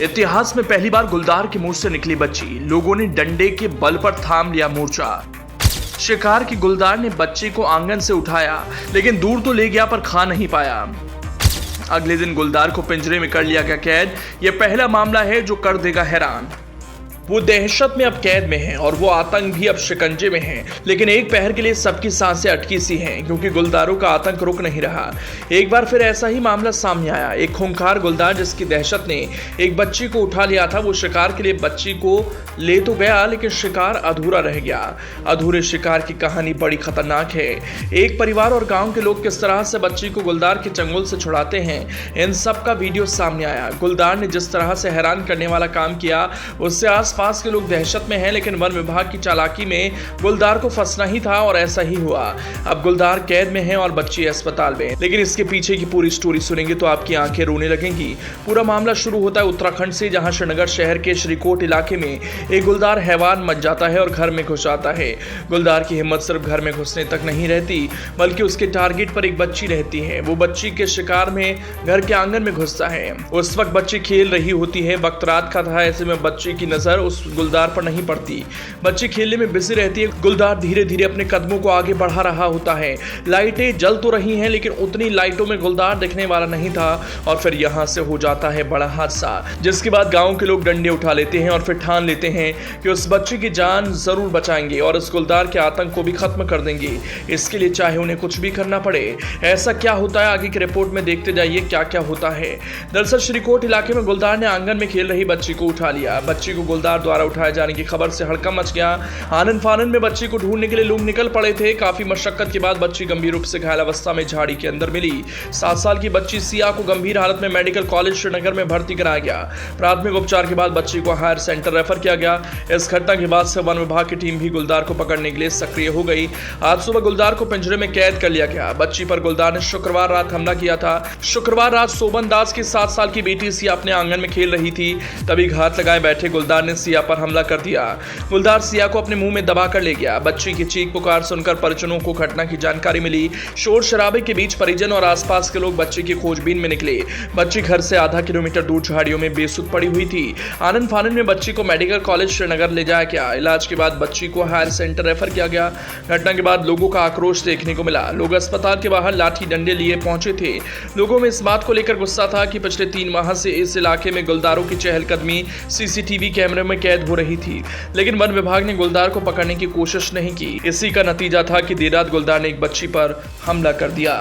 इतिहास में पहली बार गुलदार के मुंह से निकली बच्ची, लोगों ने डंडे के बल पर थाम लिया मोर्चा। शिकार की गुलदार ने बच्ची को आंगन से उठाया, लेकिन दूर तो ले गया पर खा नहीं पाया। अगले दिन गुलदार को पिंजरे में कर लिया गया कैद। यह पहला मामला है जो कर देगा हैरान। वो दहशत में अब कैद में है और वो आतंक भी अब शिकंजे में है, लेकिन एक पहर के लिए सबकी सांसें अटकी सी हैं, क्योंकि गुलदारों का आतंक रुक नहीं रहा। एक बार फिर ऐसा ही मामला सामने आया। एक खूंखार गुलदार जिसकी दहशत ने एक बच्ची को उठा लिया था, वो शिकार के लिए बच्ची को ले तो गया, लेकिन शिकार अधूरा रह गया। अधूरे शिकार की कहानी बड़ी खतरनाक है। एक परिवार और गांव के लोग किस तरह से बच्ची को गुलदार के चंगुल से छुड़ाते हैं, इन सब का वीडियो सामने आया। गुलदार ने जिस तरह से हैरान करने वाला काम किया, उससे पास के लोग दहशत में हैं, लेकिन वन विभाग की चालाकी में गुलदार को फंसना ही था और ऐसा ही हुआ। अब गुलदार कैद में है और बच्ची अस्पताल में। लेकिन इसके पीछे की पूरी स्टोरी सुनेंगे तो आपकी आंखें रोने लगेंगी। पूरा मामला शुरू होता है उत्तराखंड से, जहां श्रीनगर शहर के श्रीकोट इलाके में एक गुलदार हैवान मच जाता है और घर में घुस जाता है। गुलदार की हिम्मत सिर्फ घर में घुसने तक नहीं रहती, बल्कि उसके टारगेट पर एक बच्ची रहती है। वो बच्ची के शिकार में घर के आंगन में घुसता है। उस वक्त बच्ची खेल रही होती है। वक्त रात का था, ऐसे में बच्ची की नजर उस गुलदार पर नहीं पड़ती। बच्ची खेलने में बिजी रहती है। गुलदार धीरे धीरे अपने कदमों को आगे बढ़ा रहा होता है। लाइटें जल तो रही हैं, लेकिन उतनी लाइटों में गुलदार दिखने वाला नहीं था। और फिर यहां से हो जाता है बड़ा हादसा, जिसके बाद गांव के लोग डंडे उठा लेते हैं और फिर ठान लेते हैं कि उस बच्ची की जान जरूर बचाएंगे और इस गुलदार के आतंक को भी खत्म कर देंगे। इसके लिए चाहे उन्हें कुछ भी करना पड़े। ऐसा क्या होता है आगे की रिपोर्ट में देखते जाइए क्या क्या होता है। दरअसल श्रीकोट इलाके में गुलदार ने आंगन में खेल रही बच्ची को उठा लिया। बच्ची को गुलदार द्वारा उठाए जाने की खबर से हड़कंप मच गया। आनन फानन में बच्ची को ढूंढने के लिए लोग निकल पड़े थे। काफी मशक्कत के बाद बच्ची गंभीर रूप से घायल अवस्था में झाड़ी के अंदर मिली। 7 साल की बच्ची सिया को गंभीर हालत में मेडिकल कॉलेज श्रीनगर में भर्ती कराया गया। प्राथमिक उपचार के बाद बच्ची को हायर सेंटर रेफर किया गया। इस घटना के बाद से वन विभाग की टीम भी गुलदार को पकड़ने के लिए सक्रिय हो गई। आज सुबह गुलदार को पिंजरे में कैद कर लिया गया। बच्ची पर गुलदार ने शुक्रवार रात हमला किया था। शुक्रवार रात सोबन दास की 7 साल की बेटी सिया अपने आंगन में खेल रही थी, तभी घात लगाए बैठे गुलदार ने सिया पर हमला कर दिया। गुलदार सिया को अपने मुंह में दबा कर ले गया। बच्ची की चीख पुकार सुनकर परिजनों को घटना की जानकारी मिली। शोर शराबे के बीच परिजन और आसपास के लोग बच्ची की खोजबीन में निकले। बच्ची घर से आधा किलोमीटर दूर झाड़ियों में बेसुध पड़ी हुई थी। आनन फानन में बच्ची को मेडिकल कॉलेज श्रीनगर ले जाया गया। इलाज के बाद बच्ची को हायर सेंटर रेफर किया गया। घटना के बाद लोगों का आक्रोश देखने को मिला। लोग अस्पताल के बाहर लाठी डंडे लिए पहुंचे थे। लोगों में इस बात को लेकर गुस्सा था कि पिछले 3 माह से इस इलाके में गुलदारों की चहलकदमी सीसीटीवी कैमरे में कैद हो रही थी, लेकिन वन विभाग ने गुलदार को पकड़ने की कोशिश नहीं की। इसी का नतीजा था कि देर रात गुलदार ने एक बच्ची पर हमला कर दिया।